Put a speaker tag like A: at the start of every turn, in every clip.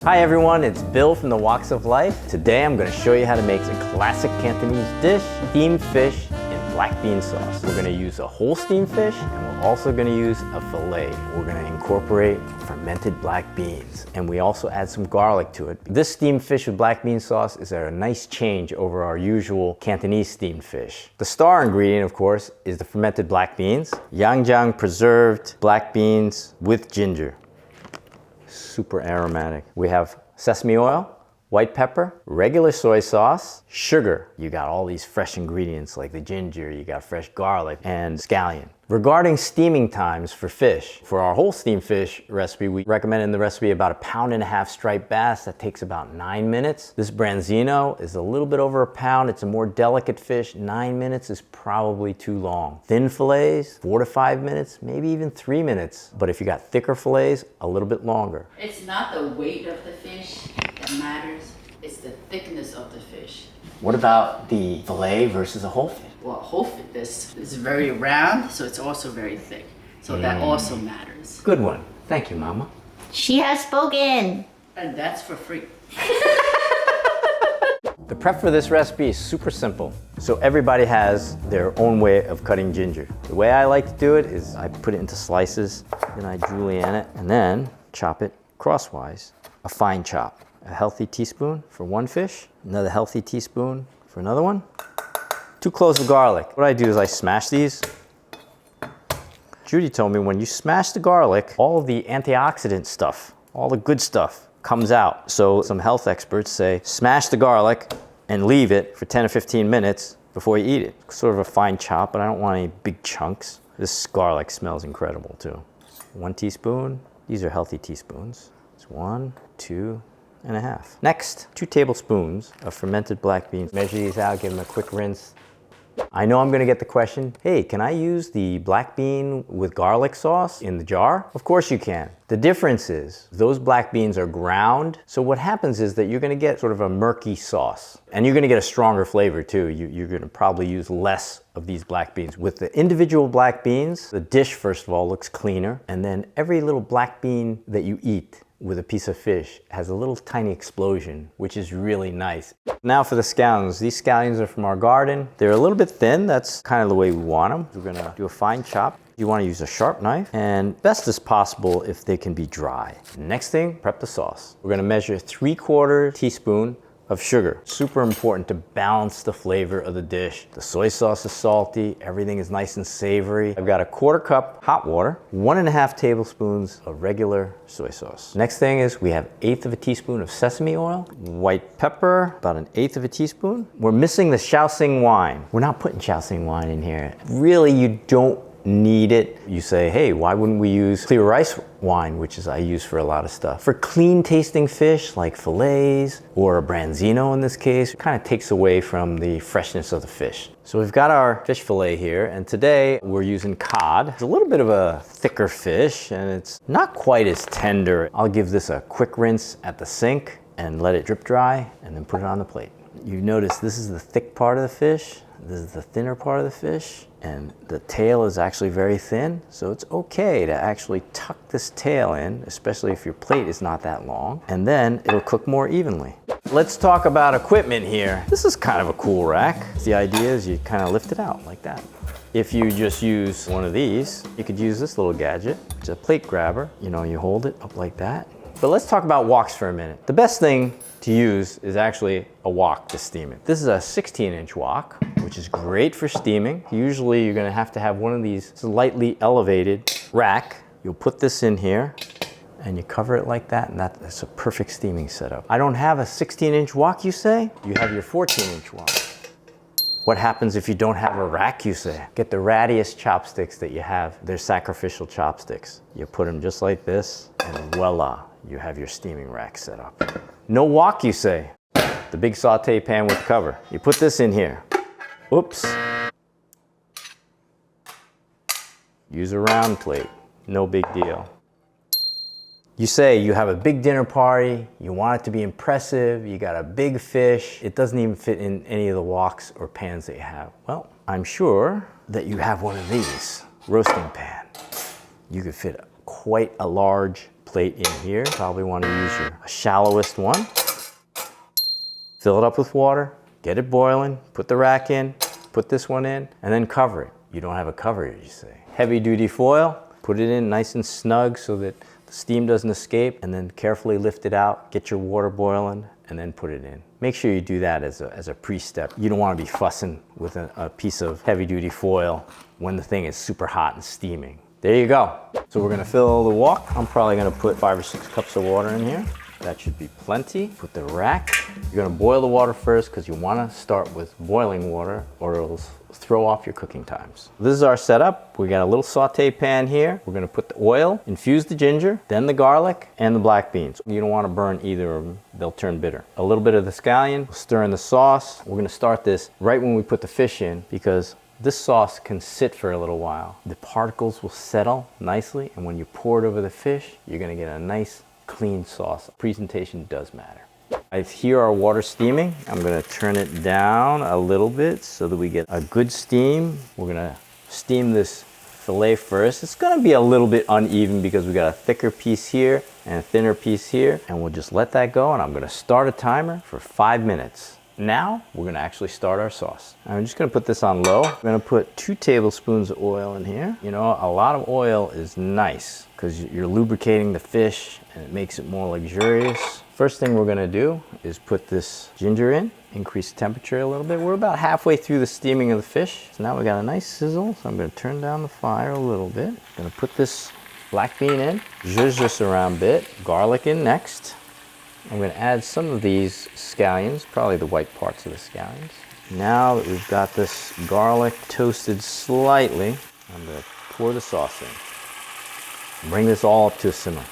A: Hi everyone, it's Bill from the Walks of Life. Today I'm going to show you how to make a classic Cantonese dish, steamed fish in black bean sauce. We're going to use a whole steamed fish and we're also going to use a fillet. We're going to incorporate fermented black beans and we also add some garlic to it. This steamed fish with black bean sauce is a nice change over our usual Cantonese steamed fish. The star ingredient, of course, is the fermented black beans, Yanjiang preserved black beans with ginger. Super aromatic. We have sesame oil, white pepper, regular soy sauce, sugar. You got all these fresh ingredients like the ginger, you got fresh garlic, and scallion. Regarding steaming times for fish, for our whole steamed fish recipe, we recommend in the recipe about 1.5 pound striped bass. That takes about 9 minutes. This branzino is a little bit over 1 pound. It's a more delicate fish. 9 minutes is probably too long. Thin fillets, 4 to 5 minutes, maybe even 3 minutes. But if you got thicker fillets, a little bit longer.
B: It's not the weight of the fish that matters, it's the thickness of the fish.
A: What about the fillet versus a whole fish?
B: Well, whole fish is very round, so it's also very thick. So that also matters.
A: Good one. Thank you, Mama.
C: She has spoken.
B: And that's for free.
A: The prep for this recipe is super simple. So everybody has their own way of cutting ginger. The way I like to do it is I put it into slices, then I julienne it, and then chop it crosswise. A fine chop. A healthy teaspoon for one fish, another healthy teaspoon for another one. 2 cloves of garlic. What I do is I smash these. Judy told me when you smash the garlic, all of the antioxidant stuff, all the good stuff comes out. So some health experts say, smash the garlic and leave it for 10 or 15 minutes before you eat it. Sort of a fine chop, but I don't want any big chunks. This garlic smells incredible too. 1 teaspoon. These are healthy teaspoons. It's 1, 2, and a half. Next, 2 tablespoons of fermented black beans. Measure these out, give them a quick rinse. I know I'm gonna get the question, hey, can I use the black bean with garlic sauce in the jar? Of course you can. The difference is those black beans are ground. So what happens is that you're gonna get sort of a murky sauce and you're gonna get a stronger flavor too. You're gonna probably use less of these black beans. With the individual black beans, the dish, first of all, looks cleaner. And then every little black bean that you eat with a piece of fish has a little tiny explosion, which is really nice. Now for the scallions. These scallions are from our garden. They're a little bit thin. That's kind of the way we want them. We're gonna do a fine chop. You want to use a sharp knife, and best as possible if they can be dry. Next thing, prep the sauce. We're gonna measure 3/4 teaspoon of sugar. Super important to balance the flavor of the dish. The soy sauce is salty, everything is nice and savory. I've got a 1/4 cup hot water, 1.5 tablespoons of regular soy sauce. Next thing is we have 1/8 teaspoon of sesame oil, white pepper, about 1/8 teaspoon. We're missing the Shaoxing wine. We're not putting Shaoxing wine in here. Really, you don't need it. You say, hey, why wouldn't we use clear rice wine, which is I use for a lot of stuff. For clean tasting fish like fillets or a branzino in this case, it kind of takes away from the freshness of the fish. So we've got our fish fillet here, and today we're using cod. It's a little bit of a thicker fish and it's not quite as tender. I'll give this a quick rinse at the sink and let it drip dry and then put it on the plate. You notice this is the thick part of the fish. This is the thinner part of the fish, and the tail is actually very thin, so it's okay to actually tuck this tail in, especially if your plate is not that long, and then it'll cook more evenly. Let's talk about equipment here. This is kind of a cool rack. The idea is you kind of lift it out like that. If you just use one of these, you could use this little gadget. It's a plate grabber. You know, you hold it up like that. But let's talk about woks for a minute. The best thing to use is actually a wok to steam it. This is a 16-inch wok, which is great for steaming. Usually you're gonna have to have one of these lightly elevated rack. You'll put this in here and you cover it like that, and that's a perfect steaming setup. I don't have a 16-inch wok, you say? You have your 14-inch wok. What happens if you don't have a rack, you say? Get the rattiest chopsticks that you have. They're sacrificial chopsticks. You put them just like this, and voila, you have your steaming rack set up. No wok, you say? The big saute pan with the cover. You put this in here. Oops. Use a round plate. No big deal. You say you have a big dinner party, you want it to be impressive, you got a big fish, it doesn't even fit in any of the woks or pans that you have. Well, I'm sure that you have one of these, roasting pan. You could fit quite a large plate in here. Probably want to use your shallowest one. Fill it up with water, get it boiling, put the rack in, put this one in, and then cover it. You don't have a cover, you say. Heavy duty foil, put it in nice and snug so that the steam doesn't escape, and then carefully lift it out, get your water boiling, and then put it in. Make sure you do that as a pre-step. You don't want to be fussing with a piece of heavy duty foil when the thing is super hot and steaming. There you go. So we're gonna fill the wok. I'm probably gonna put 5 or 6 cups of water in here. That should be plenty. Put the rack. You're gonna boil the water first because you wanna start with boiling water or it'll throw off your cooking times. This is our setup. We got a little saute pan here. We're gonna put the oil, infuse the ginger, then the garlic and the black beans. You don't wanna burn either of them. They'll turn bitter. A little bit of the scallion, we'll stir in the sauce. We're gonna start this right when we put the fish in because this sauce can sit for a little while. The particles will settle nicely, and when you pour it over the fish, you're gonna get a nice clean sauce. Presentation does matter. I hear our water steaming. I'm gonna turn it down a little bit so that we get a good steam. We're gonna steam this fillet first. It's gonna be a little bit uneven because we got a thicker piece here and a thinner piece here, and we'll just let that go, and I'm gonna start a timer for 5 minutes. Now, we're gonna actually start our sauce. I'm just gonna put this on low. I'm gonna put 2 tablespoons of oil in here. You know, a lot of oil is nice because you're lubricating the fish and it makes it more luxurious. First thing we're gonna do is put this ginger in, increase the temperature a little bit. We're about halfway through the steaming of the fish. So now we got a nice sizzle. So I'm gonna turn down the fire a little bit. Gonna put this black bean in, zhuzh this around a bit, garlic in next. I'm going to add some of these scallions, probably the white parts of the scallions. Now that we've got this garlic toasted slightly, I'm going to pour the sauce in. Bring this all up to a simmer.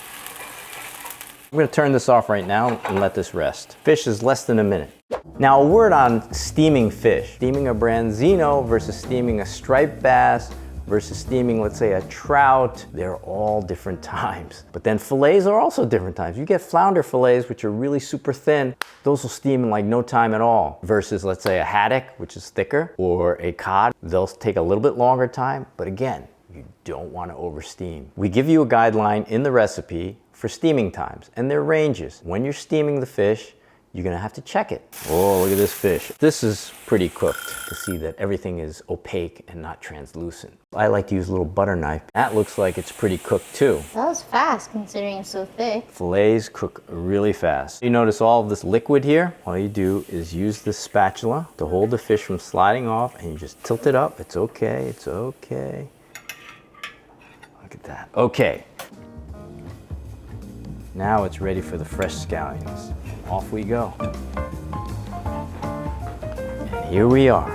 A: I'm going to turn this off right now and let this rest. Fish is less than a minute. Now a word on steaming fish. Steaming a branzino versus steaming a striped bass versus steaming, let's say, a trout, they're all different times. But then fillets are also different times. You get flounder fillets, which are really super thin. Those will steam in like no time at all. Versus, let's say, a haddock, which is thicker, or a cod. They'll take a little bit longer time, but again, you don't want to over steam. We give you a guideline in the recipe for steaming times, and their ranges. When you're steaming the fish, you're gonna have to check it. Oh, look at this fish. This is pretty cooked to see that everything is opaque and not translucent. I like to use a little butter knife. That looks like it's pretty cooked too.
C: That was fast considering it's so thick.
A: Fillets cook really fast. You notice all of this liquid here? All you do is use this spatula to hold the fish from sliding off, and you just tilt it up. It's okay, it's okay. Look at that. Okay. Now it's ready for the fresh scallions. Off we go. And here we are.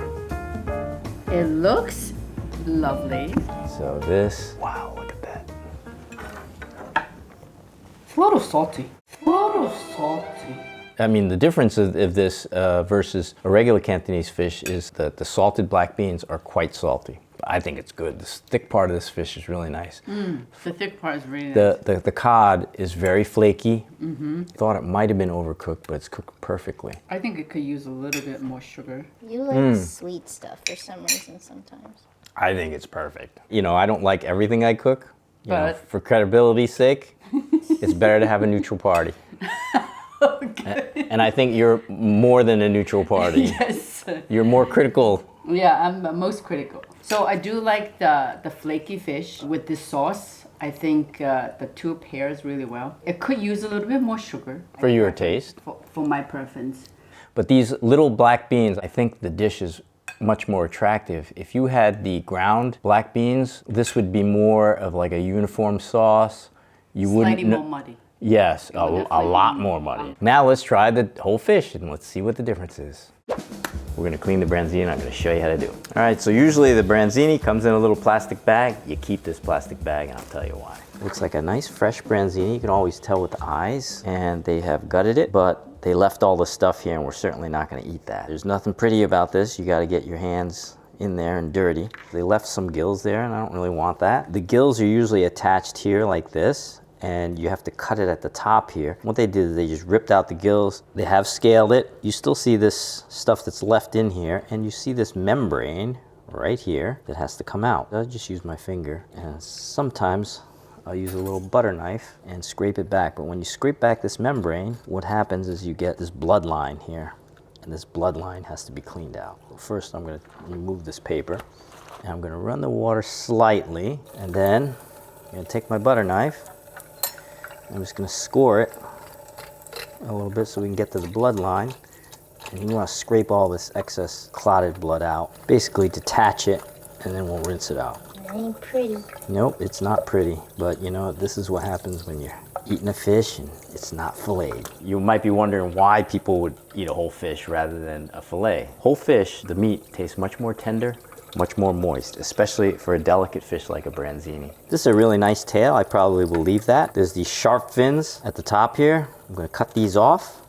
B: It looks lovely.
A: So this, wow, look at that.
B: It's a little salty. A little salty.
A: I mean, the difference of this versus a regular Cantonese fish is that the salted black beans are quite salty. I think it's good. This thick part of this fish is really nice.
B: The thick part is really nice.
A: The cod is very flaky. Thought it might have been overcooked, but it's cooked perfectly.
B: I think it could use a little bit more sugar.
C: You like sweet stuff for some reason sometimes.
A: I think it's perfect. You know, I don't like everything I cook. You know,
B: But-
A: for credibility's sake, it's better to have a neutral party.
B: Okay.
A: And I think you're more than a neutral party.
B: Yes.
A: You're more critical.
B: Yeah, I'm most critical. So I do like the flaky fish with this sauce. I think the two pairs really well. It could use a little bit more sugar.
A: For your taste.
B: For my preference.
A: But these little black beans, I think the dish is much more attractive. If you had the ground black beans, this would be more of like a uniform sauce. You wouldn't.
B: Slightly more muddy.
A: Yes, a
B: definitely
A: lot
B: more
A: more muddy. Now let's try the whole fish and let's see what the difference is. We're gonna clean the branzini. I'm gonna show you how to do it. All right, so usually the branzini comes in a little plastic bag. You keep this plastic bag and I'll tell you why. Looks like a nice fresh branzini. You can always tell with the eyes, and they have gutted it, but they left all the stuff here and we're certainly not gonna eat that. There's nothing pretty about this. You gotta get your hands in there and dirty. They left some gills there and I don't really want that. The gills are usually attached here like this, and you have to cut it at the top here. What they did is they just ripped out the gills. They have scaled it. You still see this stuff that's left in here, and you see this membrane right here that has to come out. I'll just use my finger, and sometimes I'll use a little butter knife and scrape it back. But when you scrape back this membrane, what happens is you get this bloodline here. And this bloodline has to be cleaned out. First, I'm going to remove this paper. And I'm going to run the water slightly. And then I'm going to take my butter knife. I'm just going to score it a little bit so we can get to the bloodline. And you want to scrape all this excess clotted blood out. Basically detach it, and then we'll rinse it out.
C: It ain't pretty.
A: Nope, it's not pretty. But you know, this is what happens when you're eating a fish and it's not filleted. You might be wondering why people would eat a whole fish rather than a fillet. Whole fish, the meat tastes much more tender, much more moist, especially for a delicate fish like a branzini. This is a really nice tail. I probably will leave that. There's these sharp fins at the top here. I'm going to cut these off.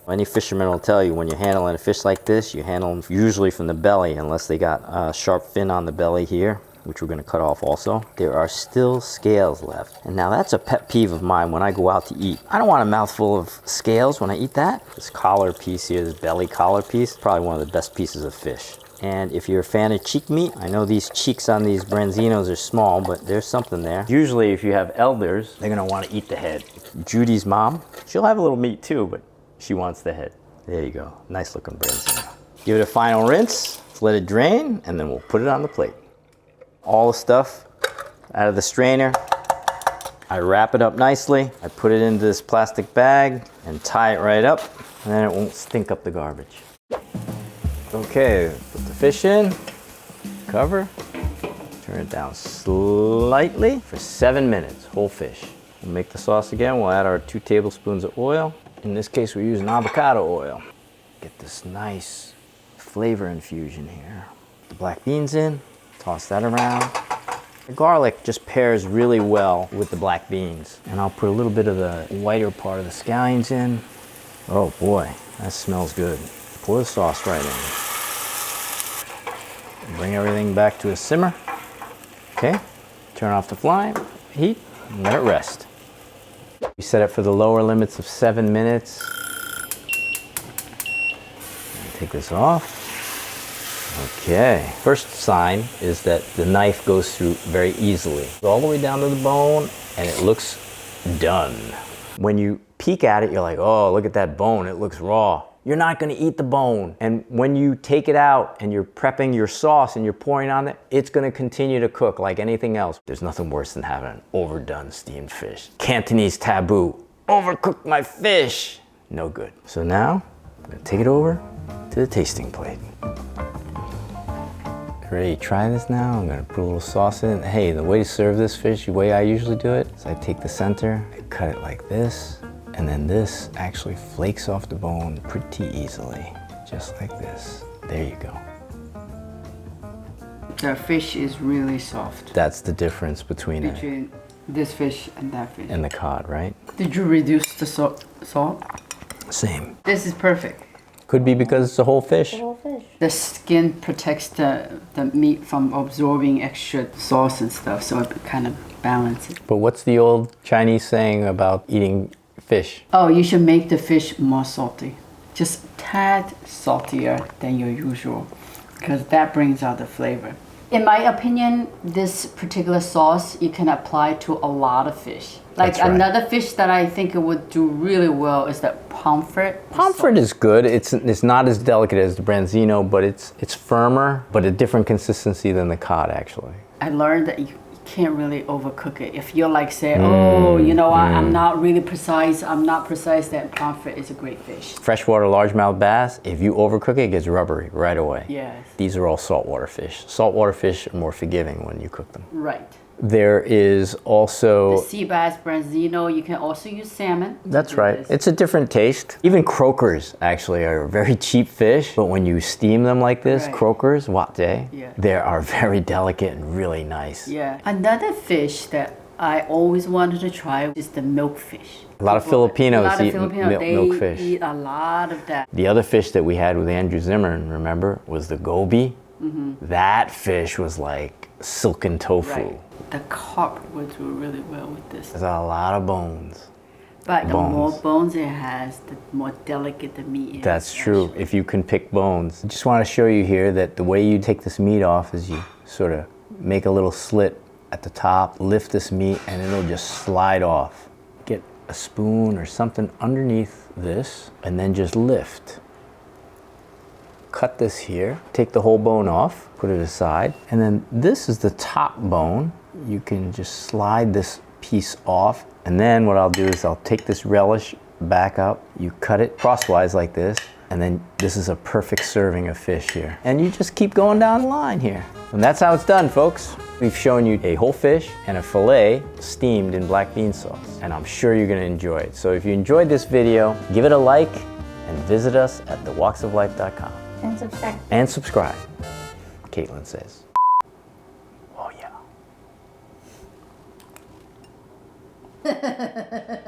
A: Any fisherman will tell you when you're handling a fish like this, you handle them usually from the belly, unless they got a sharp fin on the belly here, which we're going to cut off also. There are still scales left. And now that's a pet peeve of mine when I go out to eat. I don't want a mouthful of scales when I eat that. This collar piece here, this belly collar piece, probably one of the best pieces of fish. And if you're a fan of cheek meat, I know these cheeks on these branzinos are small, but there's something there. Usually if you have elders, they're going to want to eat the head. Judy's mom, she'll have a little meat too, but she wants the head. There you go. Nice looking branzino. Give it a final rinse, let it drain, and then we'll put it on the plate. All the stuff out of the strainer. I wrap it up nicely. I put it into this plastic bag and tie it right up, and then it won't stink up the garbage. Okay, put the fish in, cover, turn it down slightly for 7 minutes, whole fish. We'll make the sauce again. We'll add our 2 tablespoons of oil. In this case, we're using avocado oil. Get this nice flavor infusion here. Put the black beans in, toss that around. The garlic just pairs really well with the black beans. And I'll put a little bit of the whiter part of the scallions in. Oh boy, that smells good. Pour the sauce right in. Bring everything back to a simmer. Okay, turn off the flame, heat, and let it rest. We set it for the lower limits of 7 minutes. Take this off. Okay. First sign is that the knife goes through very easily. All the way down to the bone, and it looks done. When you peek at it, you're like, oh, look at that bone, it looks raw. You're not gonna eat the bone. And when you take it out and you're prepping your sauce and you're pouring on it, it's gonna continue to cook like anything else. There's nothing worse than having an overdone steamed fish. Cantonese taboo, overcooked my fish. No good. So now, I'm gonna take it over to the tasting plate. Ready to try this now? I'm gonna put a little sauce in. Hey, the way to serve this fish, the way I usually do it, is I take the center, I cut it like this, and then this actually flakes off the bone pretty easily, just like this. There you go.
B: The fish is really soft.
A: That's the difference between
B: this fish and that fish.
A: and the cod, right?
B: Did you reduce the salt?
A: Same.
B: This is perfect.
A: Could be because it's a whole fish.
C: Whole fish.
B: The skin protects the meat from absorbing extra sauce and stuff, so it kind of balances.
A: But what's the old Chinese saying about eating fish?
B: Oh, you should make the fish more salty. Just a tad saltier than your usual, because that brings out the flavor. In my opinion, this particular sauce you can apply to a lot of fish. Like
A: That's right.
B: Another fish that I think it would do really well is that pomfret.
A: Pomfret is good. It's not as delicate as the branzino, but it's firmer, but a different consistency than the cod actually.
B: I learned that you can't really overcook it. If you're like say, oh, you know, I'm not really precise, I'm not precise, that pomfret is a great fish.
A: Freshwater largemouth bass, if you overcook it, it gets rubbery right away.
B: Yes.
A: These are all saltwater fish. Saltwater fish are more forgiving when you cook them.
B: Right.
A: There is also...
B: The sea bass, branzino, you can also use salmon.
A: That's right. It's a different taste. Even croakers actually are very cheap fish, but when you steam them like this,
B: Right.
A: croakers, wate,
B: Yeah.
A: they are very delicate and really nice.
B: Yeah. Another fish that I always wanted to try is the milkfish.
A: A lot of Filipinos
B: they
A: eat milkfish.
B: eat a lot of that.
A: The other fish that we had with Andrew Zimmern, remember, was the goby. That fish was like silken tofu.
B: Right. The carp would do really well with this.
A: There's a lot of bones.
B: But the more
A: Bones.
B: bones it has, the more delicate the meat is.
A: That's true, if you can pick bones. I just want to show you here that the way you take this meat off is you sort of make a little slit at the top, lift this meat, and it'll just slide off. Get a spoon or something underneath this, and then just lift. Cut this here, take the whole bone off, put it aside, and then this is the top bone. You can just slide this piece off, and then what I'll do is I'll take this relish back up, you cut it crosswise like this, and then this is a perfect serving of fish here. And you just keep going down the line here. And that's how it's done, folks. We've shown you a whole fish and a fillet steamed in black bean sauce, and I'm sure you're gonna enjoy it. So if you enjoyed this video, give it a like and visit us at thewalksoflife.com.
C: And subscribe.
A: And subscribe, Caitlin says. Oh yeah.